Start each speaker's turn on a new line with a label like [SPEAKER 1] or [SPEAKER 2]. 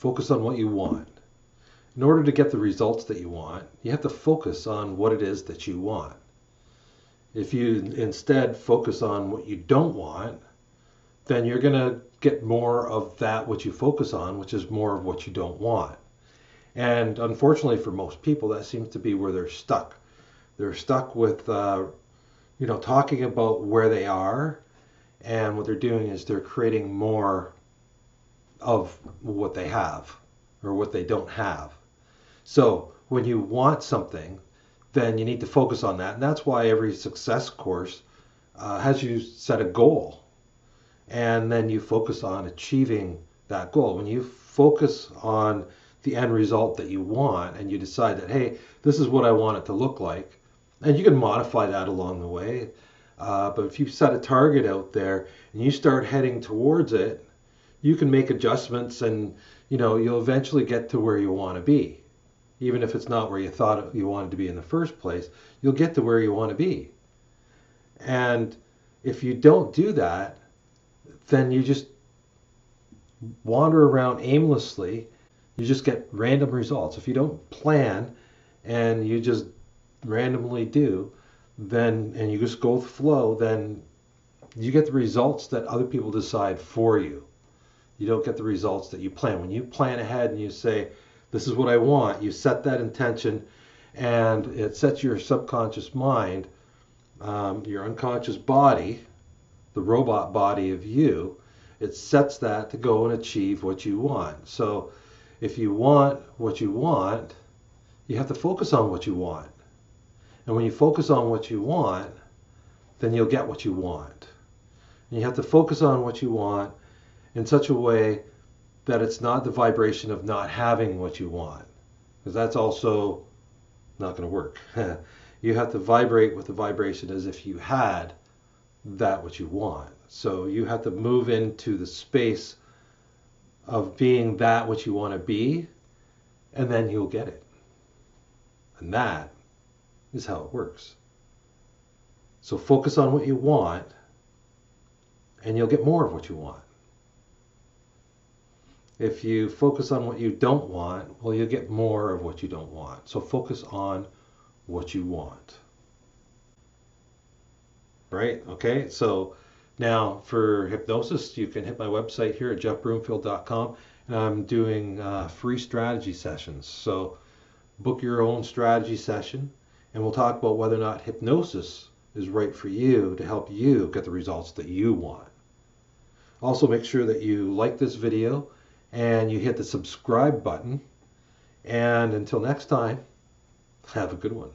[SPEAKER 1] Focus on what you want. In order to get the results that you want, you have to focus on what it is that you want. If you instead focus on what you don't want, then you're going to get more of that which you focus on, which is more of what you don't want. And unfortunately for most people, that seems to be where they're stuck. They're stuck with, talking about where they are, and what they're doing is they're creating more of what they have or what they don't have. So when you want something, then you need to focus on that. And that's why every success course has you set a goal. And then you focus on achieving that goal. When you focus on the end result that you want and you decide that, hey, this is what I want it to look like, and you can modify that along the way. But if you set a target out there and you start heading towards it, you can make adjustments, and you'll eventually get to where you want to be. Even if it's not where you thought you wanted to be in the first place, you'll get to where you want to be. And if you don't do that, then you just wander around aimlessly. You just get random results. If you don't plan and you just randomly do, then and you just go with the flow, then you get the results that other people decide for you. You don't get the results that you plan. When you plan ahead and you say, this is what I want, you set that intention, and it sets your subconscious mind, your unconscious body, the robot body of you, it sets that to go and achieve what you want. So if you want what you want, you have to focus on what you want. And when you focus on what you want, then you'll get what you want. And you have to focus on what you want in such a way that it's not the vibration of not having what you want, because that's also not going to work. You have to vibrate with the vibration as if you had that what you want. So you have to move into the space of being that what you want to be, and then you'll get it. And that is how it works. So focus on what you want, and you'll get more of what you want. If you focus on what you don't want, well, you'll get more of what you don't want. So focus on what you want. Right? Okay, so now for hypnosis, you can hit my website here at jeffbroomfield.com, and I'm doing free strategy sessions. So book your own strategy session, and we'll talk about whether or not hypnosis is right for you to help you get the results that you want. Also, make sure that you like this video and you hit the subscribe button. And until next time, have a good one.